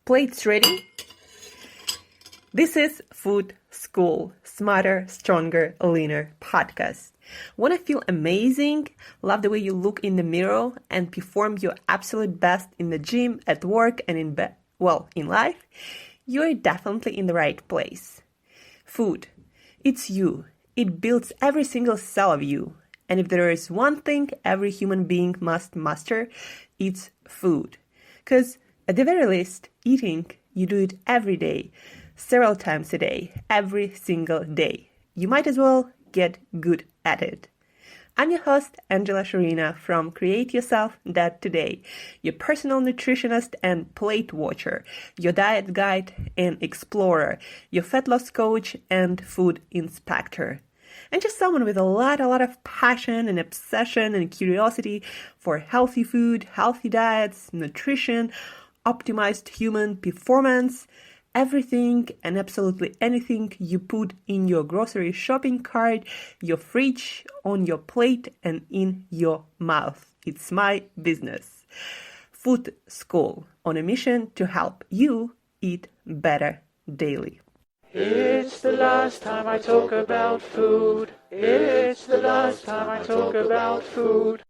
Plates ready? This is Food School, Smarter, Stronger, Leaner podcast. Want to feel amazing, love the way you look in the mirror, and perform your absolute best in the gym, at work, and in life? You're definitely in the right place. Food, it's you. It builds every single cell of you. And if there is one thing every human being must master, it's food. Because at the very least, eating, you do it every day, several times a day, every single day. You might as well get good at it. I'm your host, Shurina from Create Yourself That Today, your personal nutritionist and plate watcher, your diet guide and explorer, your fat loss coach and food inspector. And just someone with a lot of passion and obsession and curiosity for healthy food, healthy diets, nutrition, optimized human performance, everything and absolutely anything you put in your grocery shopping cart, your fridge, on your plate, and in your mouth. It's my business. Food School, on a mission to help you eat better daily. It's the last time I talk about food. It's the last time I talk about food.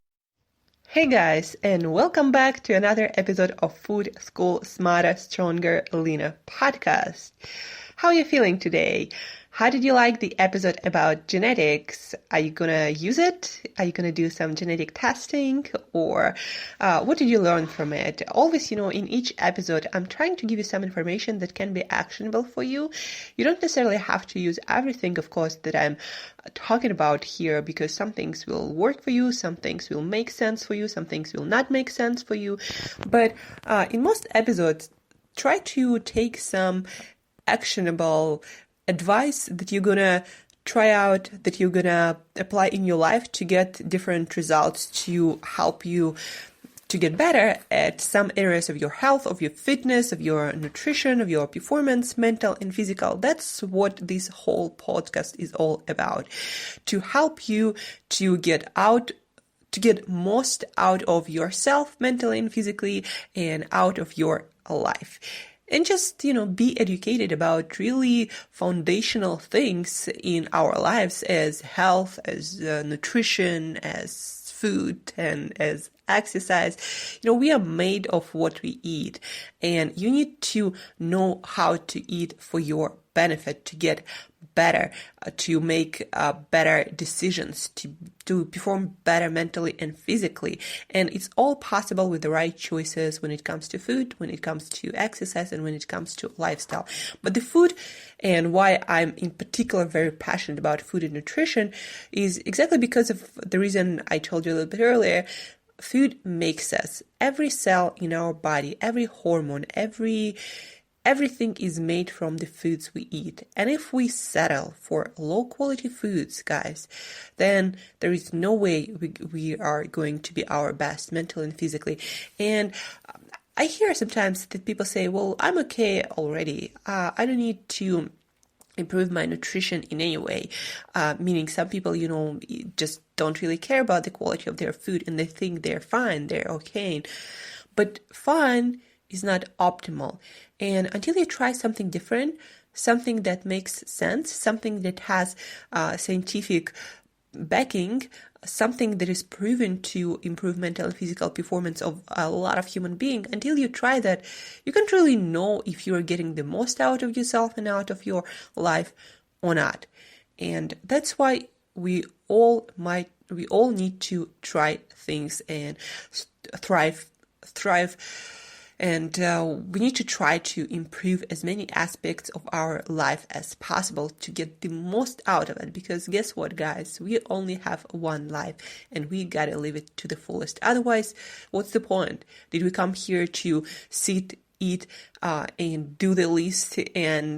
Hey guys, and welcome back to another episode of Food School Smarter, Stronger, Leaner podcast. How are you feeling today? How did you like the episode about genetics? Are you gonna use it? Are you gonna do some genetic testing? Or what did you learn from it? Always, in each episode, I'm trying to give you some information that can be actionable for you. You don't necessarily have to use everything, of course, that I'm talking about here, because some things will work for you, some things will make sense for you, some things will not make sense for you. But in most episodes, try to take some actionable advice that you're gonna try out, that you're gonna apply in your life to get different results, to help you to get better at some areas of your health, of your fitness, of your nutrition, of your performance, mental and physical. That's what this whole podcast is all about. To help you to get most out of yourself, mentally and physically, and out of your life. And just, be educated about really foundational things in our lives as health, as nutrition, as food, and as exercise. We are made of what we eat, and you need to know how to eat for your benefit, to get better, to make better decisions, to perform better mentally and physically. And it's all possible with the right choices when it comes to food, when it comes to exercise, and when it comes to lifestyle. But the food, and why I'm in particular very passionate about food and nutrition, is exactly because of the reason I told you a little bit earlier. Food makes us. Every cell in our body, every hormone, everything is made from the foods we eat. And if we settle for low quality foods, guys, then there is no way we are going to be our best mentally and physically. And I hear sometimes that people say, well, I'm okay already. I don't need to improve my nutrition in any way, meaning some people, just don't really care about the quality of their food, and they think they're fine, they're okay. But fine is not optimal. And until you try something different, something that makes sense, something that has scientific backing, something that is proven to improve mental and physical performance of a lot of human beings, until you try that, you can't really know if you're getting the most out of yourself and out of your life or not. And that's why we all need to try things and thrive. And we need to try to improve as many aspects of our life as possible to get the most out of it. Because guess what, guys? We only have one life, and we gotta live it to the fullest. Otherwise, what's the point? Did we come here to sit, eat, and do the least and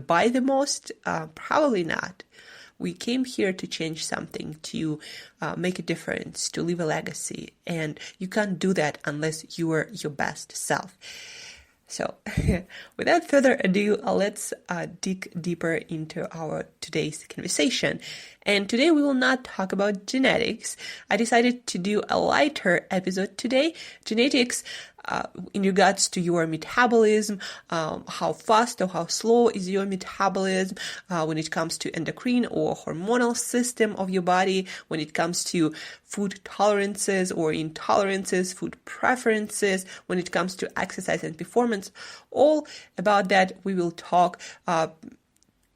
buy the most? Probably not. We came here to change something, to make a difference, to leave a legacy. And you can't do that unless you are your best self. So without further ado, let's dig deeper into our today's conversation. And today we will not talk about genetics. I decided to do a lighter episode today. Genetics in regards to your metabolism, how fast or how slow is your metabolism when it comes to endocrine or hormonal system of your body, when it comes to food tolerances or intolerances, food preferences, when it comes to exercise and performance. All about that we will talk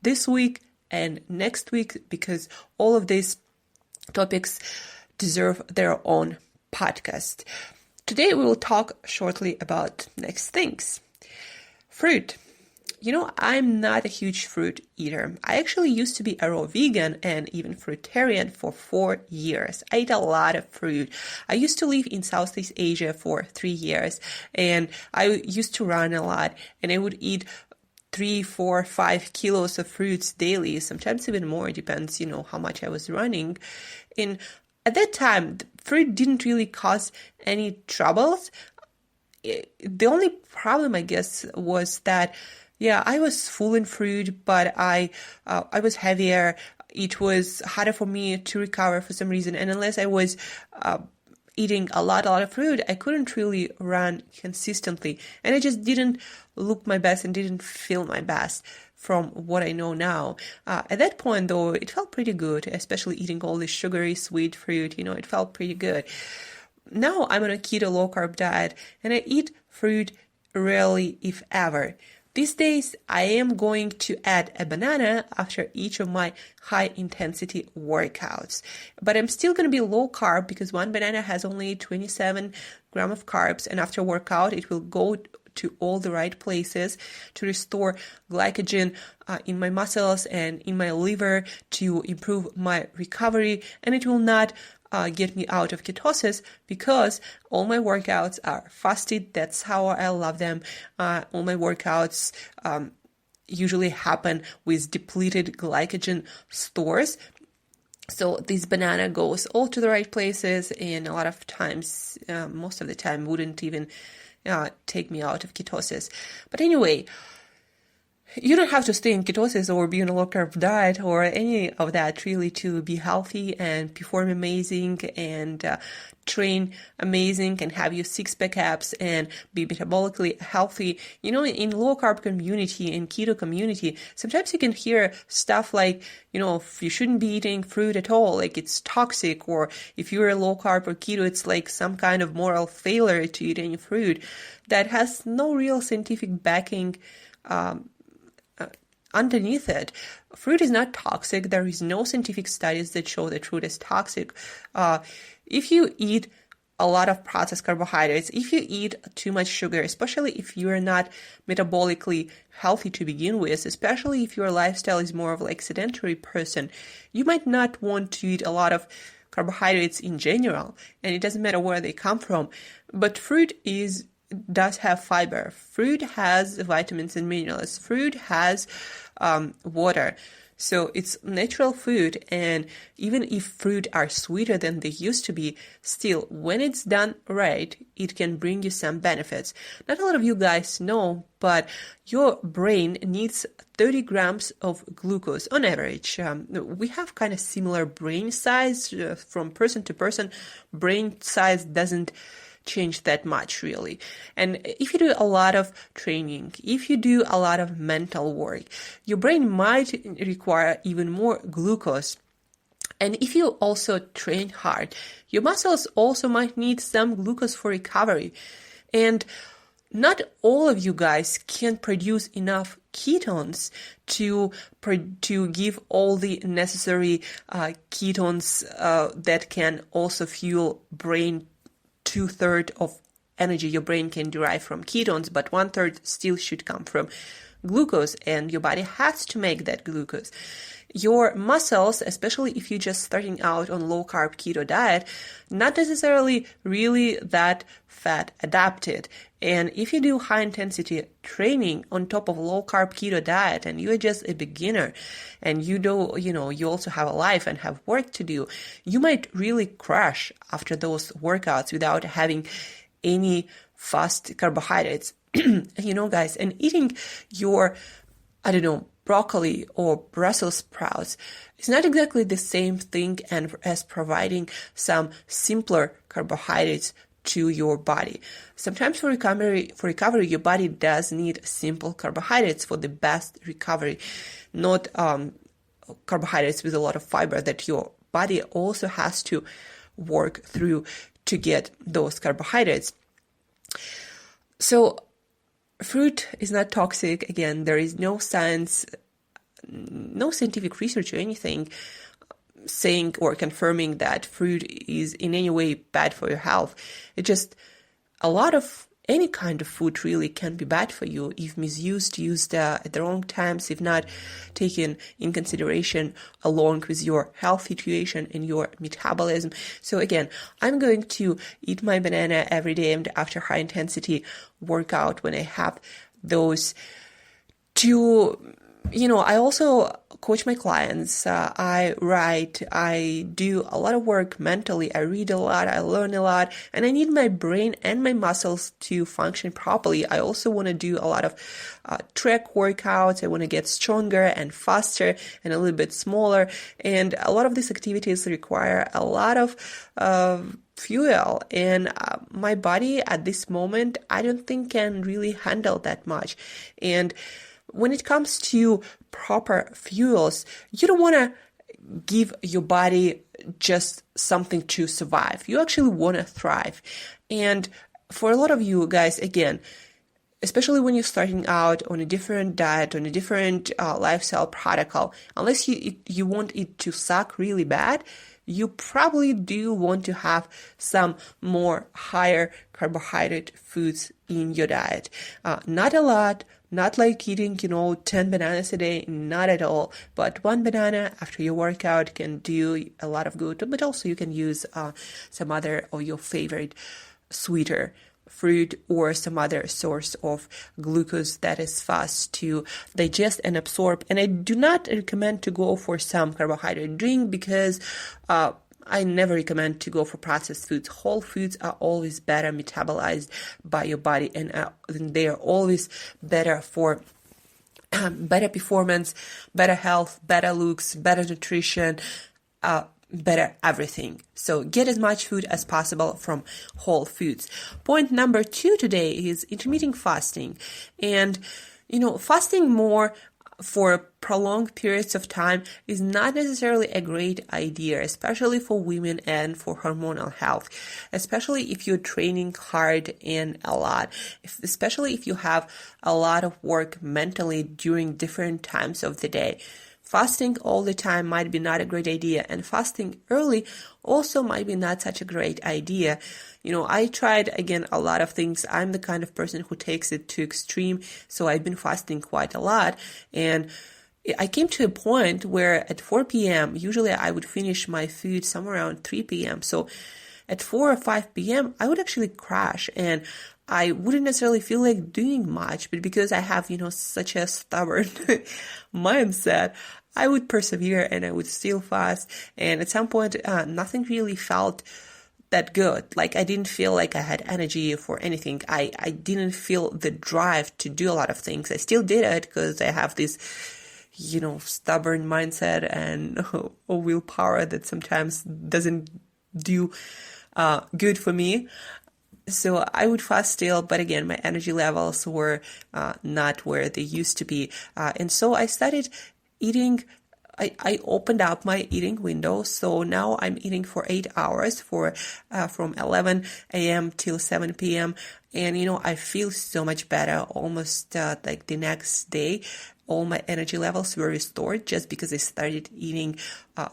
this week and next week, because all of these topics deserve their own podcast. Today we will talk shortly about next things. Fruit. I'm not a huge fruit eater. I actually used to be a raw vegan and even fruitarian for 4 years. I ate a lot of fruit. I used to live in Southeast Asia for 3 years, and I used to run a lot, and I would eat 3, 4, 5 kilos of fruits daily, sometimes even more. It depends, how much I was running. And at that time, fruit didn't really cause any troubles. The only problem, I guess, was that I was full in fruit, but I was heavier. It was harder for me to recover for some reason. And unless I was eating a lot of fruit, I couldn't really run consistently. And I just didn't look my best and didn't feel my best from what I know now. At that point, though, it felt pretty good, especially eating all this sugary, sweet fruit. It felt pretty good. Now I'm on a keto low-carb diet, and I eat fruit rarely, if ever. These days, I am going to add a banana after each of my high-intensity workouts. But I'm still going to be low-carb because one banana has only 27 grams of carbs, and after workout, it will go to all the right places to restore glycogen in my muscles and in my liver to improve my recovery, and it will not get me out of ketosis because all my workouts are fasted. That's how I love them. All my workouts usually happen with depleted glycogen stores. So this banana goes all to the right places, and a lot of times, most of the time, wouldn't even take me out of ketosis. But anyway, you don't have to stay in ketosis or be on a low-carb diet or any of that really to be healthy and perform amazing and train amazing and have your six-pack abs and be metabolically healthy. In low-carb community and keto community, sometimes you can hear stuff like, you shouldn't be eating fruit at all, like it's toxic, or if you're a low-carb or keto, it's like some kind of moral failure to eat any fruit. That has no real scientific backing underneath it. Fruit is not toxic. There is no scientific studies that show that fruit is toxic. If you eat a lot of processed carbohydrates, if you eat too much sugar, especially if you're not metabolically healthy to begin with, especially if your lifestyle is more of like sedentary person, you might not want to eat a lot of carbohydrates in general, and it doesn't matter where they come from. But fruit does have fiber. Fruit has vitamins and minerals. Fruit has water. So it's natural food, and even if fruit are sweeter than they used to be, still, when it's done right, it can bring you some benefits. Not a lot of you guys know, but your brain needs 30 grams of glucose on average. We have kind of similar brain size from person to person. Brain size doesn't change that much really. And if you do a lot of training, if you do a lot of mental work, your brain might require even more glucose. And if you also train hard, your muscles also might need some glucose for recovery. And not all of you guys can produce enough ketones to give all the necessary ketones that can also fuel brain. 2/3 of energy your brain can derive from ketones, but 1/3 still should come from glucose, and your body has to make that glucose. Your muscles, especially if you're just starting out on low-carb keto diet, not necessarily really that fat adapted. And if you do high-intensity training on top of low-carb keto diet and you're just a beginner and you also have a life and have work to do, you might really crash after those workouts without having any fast carbohydrates. Guys, and eating your, broccoli or Brussels sprouts is not exactly the same thing as providing some simpler carbohydrates to your body. Sometimes for recovery, your body does need simple carbohydrates for the best recovery, not carbohydrates with a lot of fiber that your body also has to work through to get those carbohydrates. So fruit is not toxic. Again, there is no science, no scientific research or anything saying or confirming that fruit is in any way bad for your health. It's just a lot of any kind of food really can be bad for you if misused, used at the wrong times, if not taken in consideration along with your health situation and your metabolism. So again, I'm going to eat my banana every day and after high intensity workout when I have those two. I also coach my clients. I write. I do a lot of work mentally. I read a lot. I learn a lot. And I need my brain and my muscles to function properly. I also want to do a lot of track workouts. I want to get stronger and faster and a little bit smaller. And a lot of these activities require a lot of fuel. And my body at this moment, I don't think can really handle that much. And when it comes to proper fuels, you don't want to give your body just something to survive. You actually want to thrive. And for a lot of you guys, again, especially when you're starting out on a different diet, on a different lifestyle protocol, unless you want it to suck really bad, you probably do want to have some more higher carbohydrate foods in your diet. Not a lot. Not like eating, 10 bananas a day, not at all. But one banana after your workout can do a lot of good. But also you can use some other of your favorite sweeter fruit or some other source of glucose that is fast to digest and absorb. And I do not recommend to go for some carbohydrate drink because I never recommend to go for processed foods. Whole foods are always better metabolized by your body, and they are always better for better performance, better health, better looks, better nutrition, better everything. So get as much food as possible from whole foods. Point number 2 today is intermittent fasting. And, fasting more for prolonged periods of time is not necessarily a great idea, especially for women and for hormonal health, especially if you're training hard and a lot, especially if you have a lot of work mentally during different times of the day. Fasting all the time might be not a great idea, and fasting early also might be not such a great idea. I tried, again, a lot of things. I'm the kind of person who takes it to extreme, so I've been fasting quite a lot, and I came to a point where at 4 p.m., usually I would finish my food somewhere around 3 p.m., so at 4 or 5 p.m., I would actually crash, and I wouldn't necessarily feel like doing much, but because I have, such a stubborn mindset, I would persevere and I would still fast. And at some point, nothing really felt that good. Like I didn't feel like I had energy for anything. I didn't feel the drive to do a lot of things. I still did it because I have this, stubborn mindset and willpower that sometimes doesn't do good for me. So I would fast still, but again, my energy levels were not where they used to be. And so I started eating. I opened up my eating window. So now I'm eating for 8 hours from 11 a.m. till 7 p.m. And, I feel so much better almost like the next day. All my energy levels were restored just because I started eating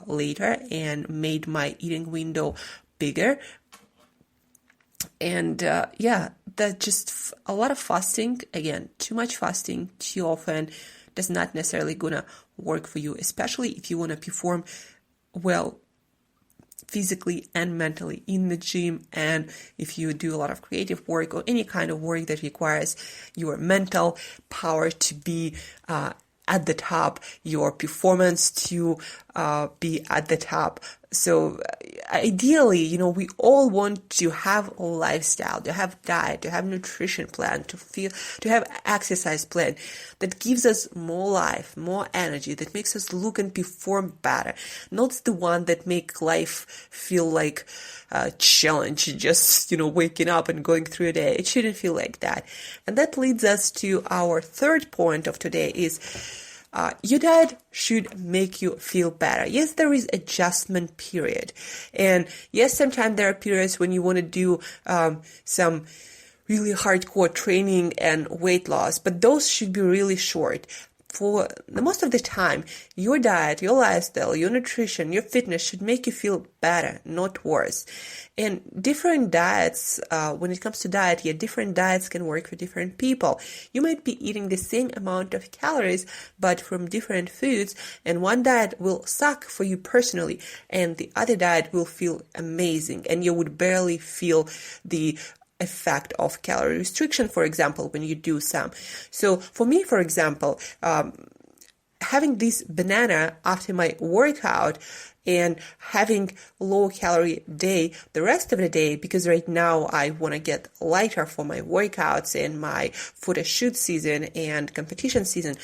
later and made my eating window bigger. And that just a lot of fasting, again, too much fasting too often does not necessarily gonna work for you, especially if you want to perform well physically and mentally in the gym, and if you do a lot of creative work or any kind of work that requires your mental power to be at the top, your performance to be at the top. So ideally, we all want to have a lifestyle, to have diet, to have nutrition plan, to have exercise plan that gives us more life, more energy, that makes us look and perform better. Not the one that make life feel like a challenge, just, waking up and going through a day. It shouldn't feel like that. And that leads us to our third point of today is your diet should make you feel better. Yes, there is adjustment period. And yes, sometimes there are periods when you want to do some really hardcore training and weight loss, but those should be really short. For the most of the time, your diet, your lifestyle, your nutrition, your fitness should make you feel better, not worse. And different diets, when it comes to diet, different diets can work for different people. You might be eating the same amount of calories, but from different foods, and one diet will suck for you personally, and the other diet will feel amazing, and you would barely feel the effect of calorie restriction, for example, when you do some. So for me, for example, having this banana after my workout and having low calorie day the rest of the day, because right now I want to get lighter for my workouts and my photo shoot season and competition season.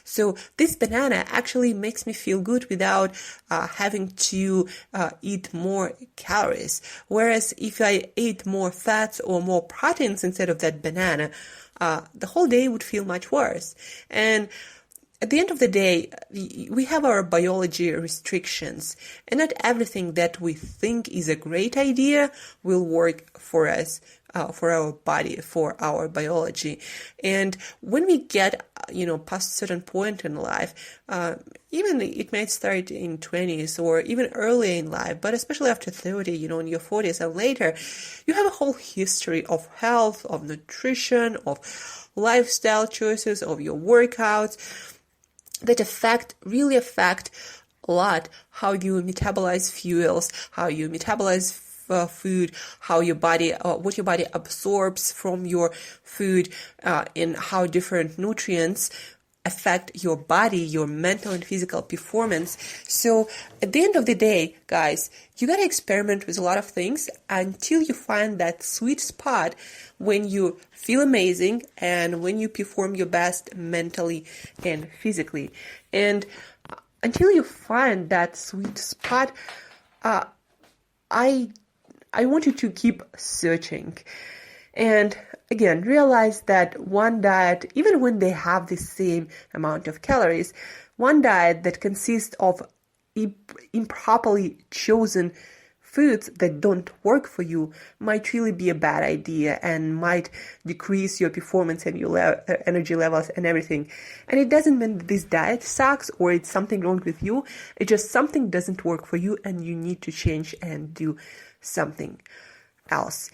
So this banana actually makes me feel good without having to eat more calories. Whereas if I ate more fats or more proteins instead of that banana, the whole day would feel much worse. And at the end of the day, we have our biology restrictions, and not everything that we think is a great idea will work for us, for our body, for our biology. And when we get, past a certain point in life, even it might start in 20s or even earlier in life, but especially after 30, in your 40s and later, you have a whole history of health, of nutrition, of lifestyle choices, of your workouts, that really affect a lot how you metabolize fuels, how you metabolize food, how your body, what your body absorbs from your food, and how different nutrients affect your body, your mental and physical performance. So at the end of the day, guys, you gotta experiment with a lot of things until you find that sweet spot when you feel amazing and when you perform your best mentally and physically. And until you find that sweet spot, I want you to keep searching. And again, realize that one diet, even when they have the same amount of calories, one diet that consists of improperly chosen foods that don't work for you might really be a bad idea and might decrease your performance and your energy levels and everything. And it doesn't mean that this diet sucks or it's something wrong with you. It's just something doesn't work for you and you need to change and do something else.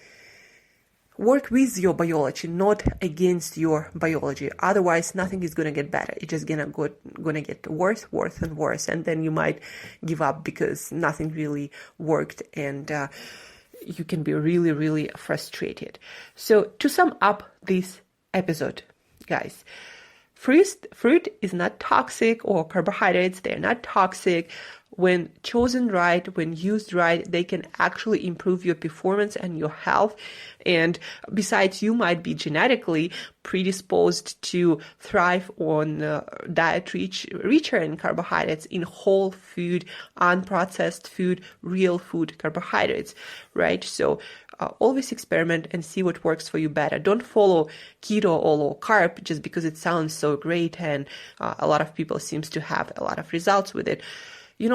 Work with your biology, not against your biology. Otherwise, nothing is going to get better. It's just going to get worse and worse. And then you might give up because nothing really worked and you can be really, really frustrated. So to sum up this episode, guys, fruit is not toxic, or carbohydrates, they're not toxic. When chosen right, when used right, they can actually improve your performance and your health. And besides, you might be genetically predisposed to thrive on diet richer in carbohydrates, in whole food, unprocessed food, real food carbohydrates, right? So always experiment and see what works for you better. Don't follow keto or low carb just because it sounds so great and a lot of people seems to have a lot of results with it.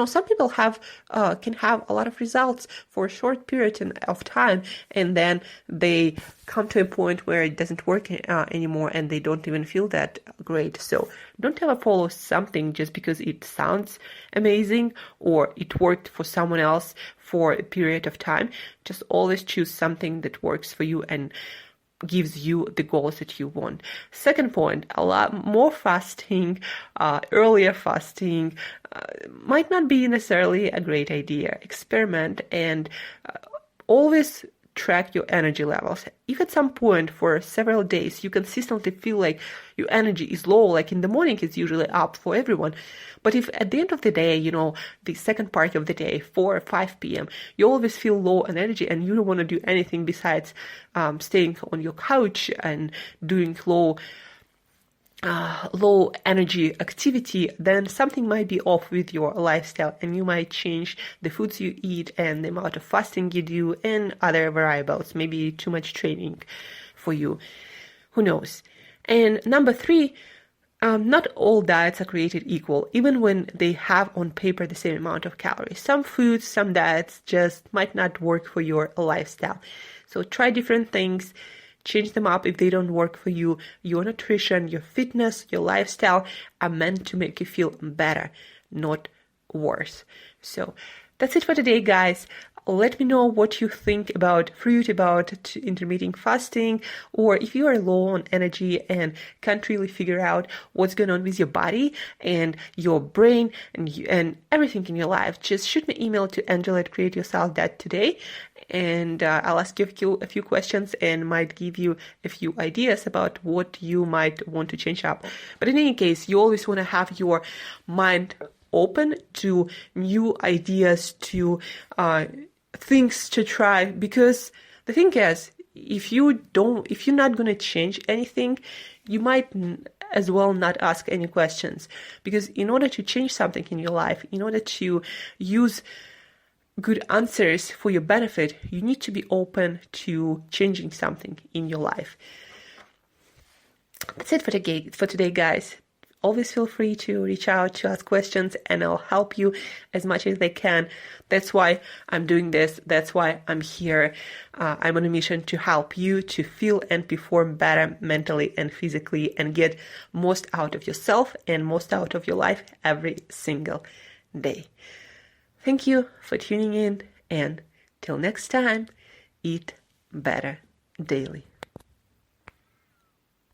Some people can have a lot of results for a short period of time, and then they come to a point where it doesn't work anymore, and they don't even feel that great. So don't ever follow something just because it sounds amazing or it worked for someone else for a period of time. Just always choose something that works for you and gives you the goals that you want. Second point, a lot more fasting, earlier fasting might not be necessarily a great idea. Experiment and always track your energy levels. If at some point for several days you consistently feel like your energy is low, like in the morning it's usually up for everyone, but if at the end of the day, the second part of the day, 4 or 5 p.m., you always feel low on energy and you don't want to do anything besides staying on your couch and doing low energy activity, then something might be off with your lifestyle and you might change the foods you eat and the amount of fasting you do and other variables, maybe too much training for you. Who knows? And number 3, not all diets are created equal, even when they have on paper the same amount of calories. Some foods, some diets just might not work for your lifestyle. So try different things. Change them up if they don't work for you. Your nutrition, your fitness, your lifestyle are meant to make you feel better, not worse. So that's it for today, guys. Let me know what you think about fruit, about intermittent fasting, or if you are low on energy and can't really figure out what's going on with your body and your brain and everything in your life. Just shoot me an email to angela@createyourself.today. And I'll ask you a few questions and might give you a few ideas about what you might want to change up. But in any case, you always want to have your mind open to new ideas, to things to try, because the thing is, if you're not going to change anything, you might as well not ask any questions, because in order to change something in your life, in order to use good answers for your benefit, you need to be open to changing something in your life. That's it for today, guys. Always feel free to reach out to ask questions and I'll help you as much as I can. That's why I'm doing this. That's why I'm here. I'm on a mission to help you to feel and perform better mentally and physically and get most out of yourself and most out of your life every single day. Thank you for tuning in, and till next time, eat better daily.